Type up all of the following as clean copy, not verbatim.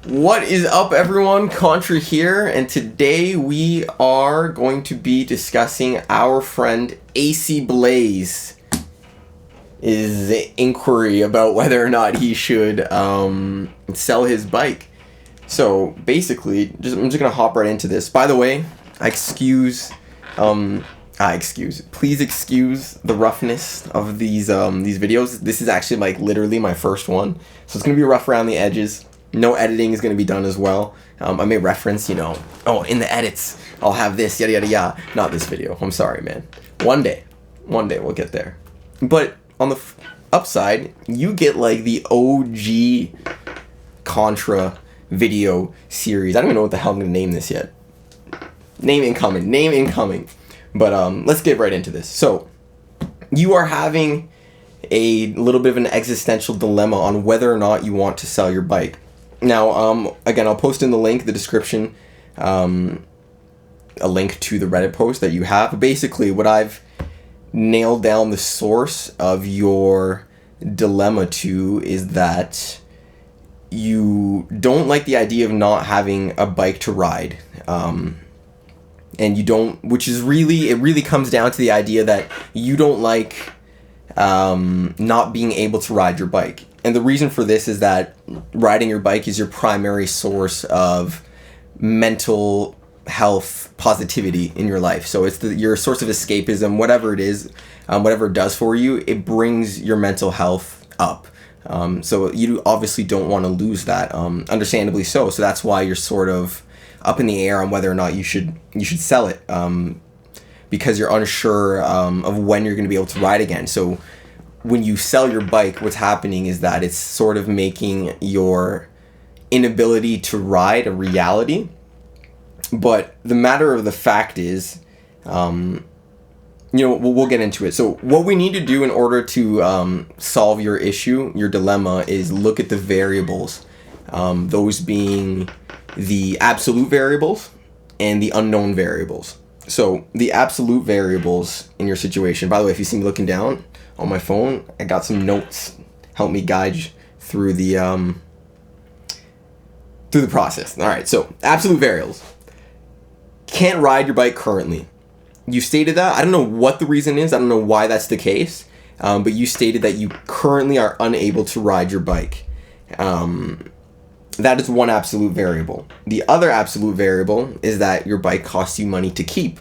What is up, everyone? Contra here, and today we are going to be discussing our friend AcBlaze his inquiry about whether or not he should sell his bike. So basically, I'm just gonna hop right into this. By the way, please excuse the roughness of these videos. This is actually like literally my first one, so it's gonna be rough around the edges. No editing is going to be done as well. I may reference, in the edits, I'll have this, yada, yada, yada. Not this video. I'm sorry, man. One day we'll get there. But on the upside, you get like the OG Contra video series. I don't even know what the hell I'm going to name this yet. Name incoming. But let's get right into this. So, you are having a little bit of an existential dilemma on whether or not you want to sell your bike. Now, again, I'll post in the description, a link to the Reddit post that you have. Basically, what I've nailed down the source of your dilemma to is that you don't like the idea of not having a bike to ride. And you don't, it really comes down to the idea that you don't like not being able to ride your bike. And the reason for this is that riding your bike is your primary source of mental health positivity in your life. So it's your source of escapism, whatever it is, whatever it does for you, it brings your mental health up. So you obviously don't want to lose that, understandably so. So that's why you're sort of up in the air on whether or not you should sell it, because you're unsure of when you're going to be able to ride again. So when you sell your bike, what's happening is that it's sort of making your inability to ride a reality. But the matter of the fact is, we'll get into it. So what we need to do in order to solve your issue, your dilemma, is look at the variables. Those being the absolute variables and the unknown variables. So the absolute variables in your situation, by the way, if you see me looking down on my phone, I got some notes, help me guide you through the process. All right, so absolute variables. Can't ride your bike currently. You stated that. I don't know what the reason is. I don't know why that's the case, but you stated that you currently are unable to ride your bike. That is one absolute variable. The other absolute variable is that your bike costs you money to keep.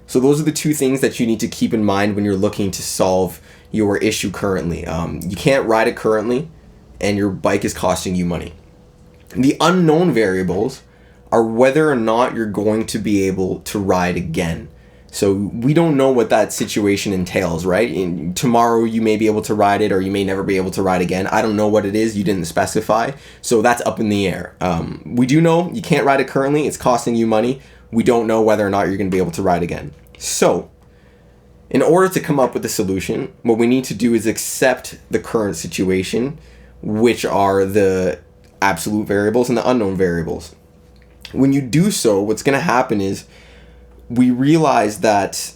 So those are the two things that you need to keep in mind when you're looking to solve your issue currently. You can't ride it currently, and your bike is costing you money. The unknown variables are whether or not you're going to be able to ride again. So we don't know what that situation entails, right? Tomorrow you may be able to ride it, or you may never be able to ride again. I don't know what it is. You didn't specify. So that's up in the air. We do know you can't ride it currently. It's costing you money. We don't know whether or not you're going to be able to ride again. So in order to come up with a solution, what we need to do is accept the current situation, which are the absolute variables and the unknown variables. When you do so, what's going to happen is we realize that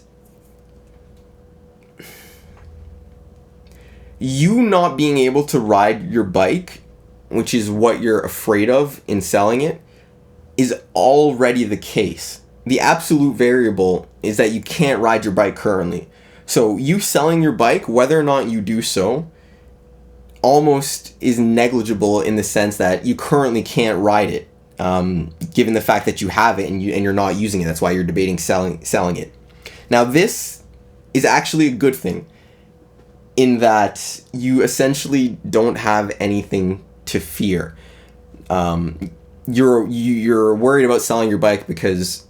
you not being able to ride your bike, which is what you're afraid of in selling it, is already the case. The absolute variable is that you can't ride your bike currently. So you selling your bike, whether or not you do so, almost is negligible in the sense that you currently can't ride it, given the fact that you have it and you're not using it. That's why you're debating selling it. Now this is actually a good thing in that you essentially don't have anything to fear. You're worried about selling your bike because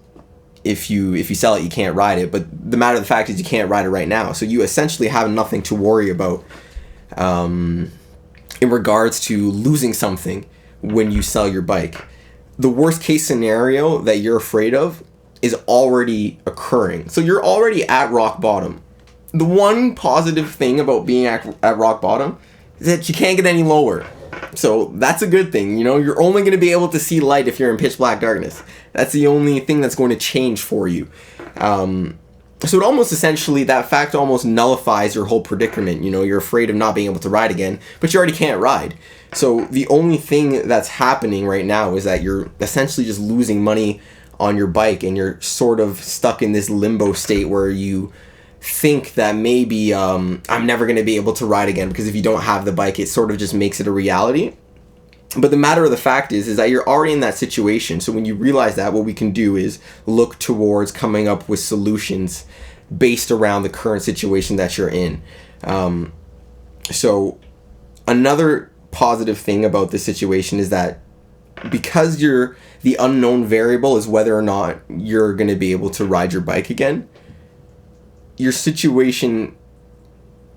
if you sell it, you can't ride it. But the matter of the fact is you can't ride it right now. So you essentially have nothing to worry about in regards to losing something when you sell your bike. The worst case scenario that you're afraid of is already occurring. So you're already at rock bottom. The one positive thing about being at rock bottom is that you can't get any lower. So that's a good thing. You're only going to be able to see light if you're in pitch black darkness. That's the only thing that's going to change for you. So it almost essentially, that fact almost nullifies your whole predicament. You know, you're afraid of not being able to ride again, but you already can't ride. So the only thing that's happening right now is that you're essentially just losing money on your bike, and you're sort of stuck in this limbo state where you think that maybe I'm never going to be able to ride again, because if you don't have the bike, it sort of just makes it a reality. But the matter of the fact is that you're already in that situation. So when you realize that, what we can do is look towards coming up with solutions based around the current situation that you're in. So another positive thing about this situation is that because the unknown variable is whether or not you're going to be able to ride your bike again, your situation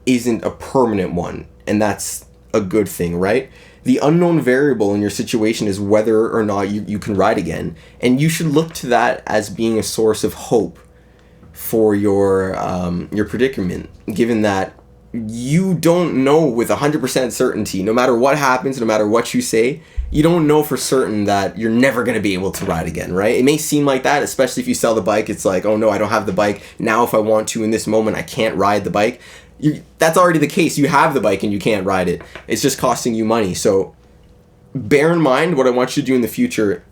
isn't a permanent one, and that's a good thing, right? The unknown variable in your situation is whether or not you can ride again, and you should look to that as being a source of hope for your predicament, given that you don't know with 100% certainty, no matter what happens, no matter what you say, you don't know for certain that you're never going to be able to ride again, right? It may seem like that, especially if you sell the bike. It's like, oh no, I don't have the bike. Now if I want to in this moment, I can't ride the bike. That's already the case. You have the bike and you can't ride it. It's just costing you money. So bear in mind what I want you to do in the future,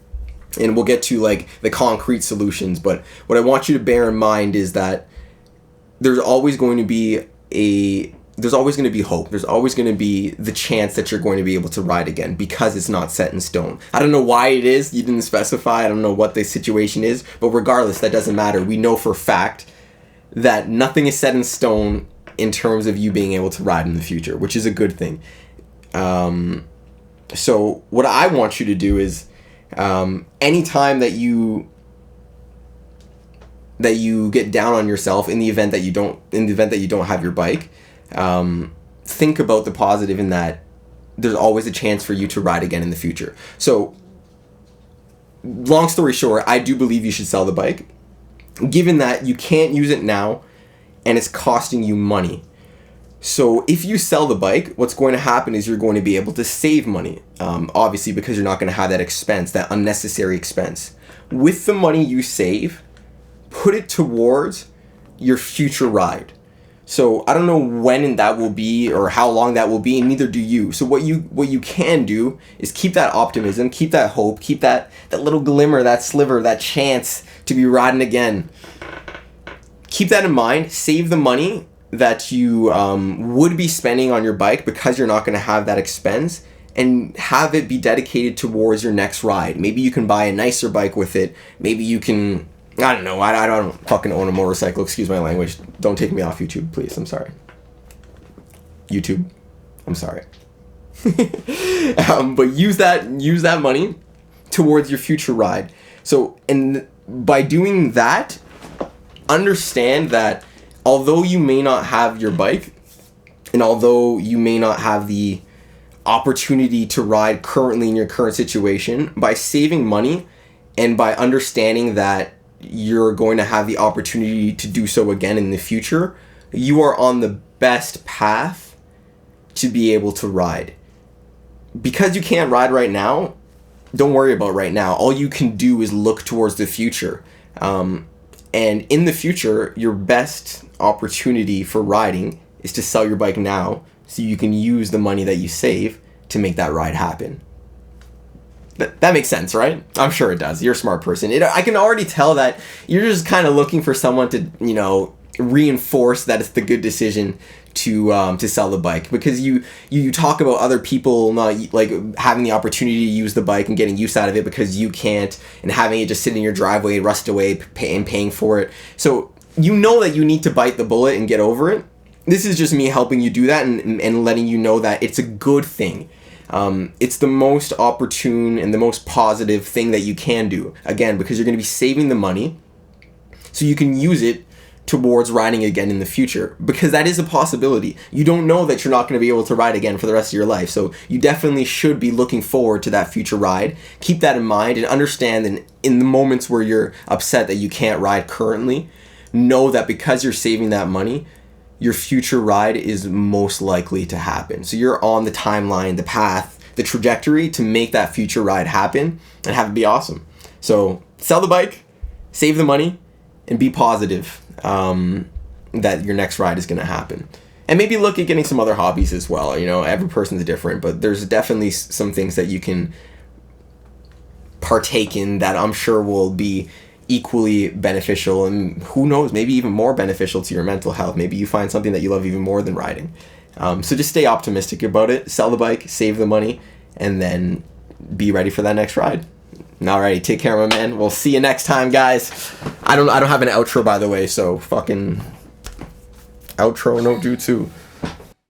and we'll get to like the concrete solutions, but what I want you to bear in mind is that there's always going to be hope. There's always going to be the chance that you're going to be able to ride again, because it's not set in stone. I don't know why it is. You didn't specify. I don't know what the situation is, but regardless, that doesn't matter. We know for a fact that nothing is set in stone in terms of you being able to ride in the future, which is a good thing. So what I want you to do is, anytime that you get down on yourself in the event that you don't have your bike, think about the positive in that there's always a chance for you to ride again in the future. So long story short, I do believe you should sell the bike, given that you can't use it now and it's costing you money. So if you sell the bike, what's going to happen is you're going to be able to save money, obviously, because you're not going to have that expense, that unnecessary expense. With the money you save, put it towards your future ride. So I don't know when that will be or how long that will be, and neither do you. So what you can do is keep that optimism, keep that hope, keep that little glimmer, that sliver, that chance to be riding again. Keep that in mind. Save the money that you would be spending on your bike because you're not going to have that expense, and have it be dedicated towards your next ride. Maybe you can buy a nicer bike with it. Maybe you can, I don't know, I don't fucking own a motorcycle, excuse my language. Don't take me off YouTube, please, I'm sorry. YouTube, I'm sorry. But use that money towards your future ride. So, and by doing that, understand that although you may not have your bike, and although you may not have the opportunity to ride currently in your current situation, by saving money and by understanding that you're going to have the opportunity to do so again in the future, you are on the best path to be able to ride. Because you can't ride right now, don't worry about right now. All you can do is look towards the future. And in the future, your best opportunity for riding is to sell your bike now so you can use the money that you save to make that ride happen. That makes sense, right? I'm sure it does. You're a smart person. I can already tell that you're just kind of looking for someone to, reinforce that it's the good decision to sell the bike, because you talk about other people not like having the opportunity to use the bike and getting use out of it because you can't, and having it just sit in your driveway, rust away, and paying for it. So you know that you need to bite the bullet and get over it. This is just me helping you do that and letting you know that it's a good thing. It's the most opportune and the most positive thing that you can do. Again, because you're going to be saving the money so you can use it towards riding again in the future, because that is a possibility. You don't know that you're not going to be able to ride again for the rest of your life. So you definitely should be looking forward to that future ride. Keep that in mind and understand that in the moments where you're upset that you can't ride currently, know that because you're saving that money, your future ride is most likely to happen. So you're on the timeline, the path, the trajectory to make that future ride happen and have it be awesome. So sell the bike, save the money, and be positive that your next ride is going to happen. And maybe look at getting some other hobbies as well. You know, every person's different, but there's definitely some things that you can partake in that I'm sure will be equally beneficial, and who knows, maybe even more beneficial to your mental health. Maybe you find something that you love even more than riding. So just stay optimistic about it. Sell the bike, save the money, and then be ready for that next ride. Alrighty, take care, my man. We'll see you next time, guys. I don't have an outro, by the way, so fucking outro no jutsu.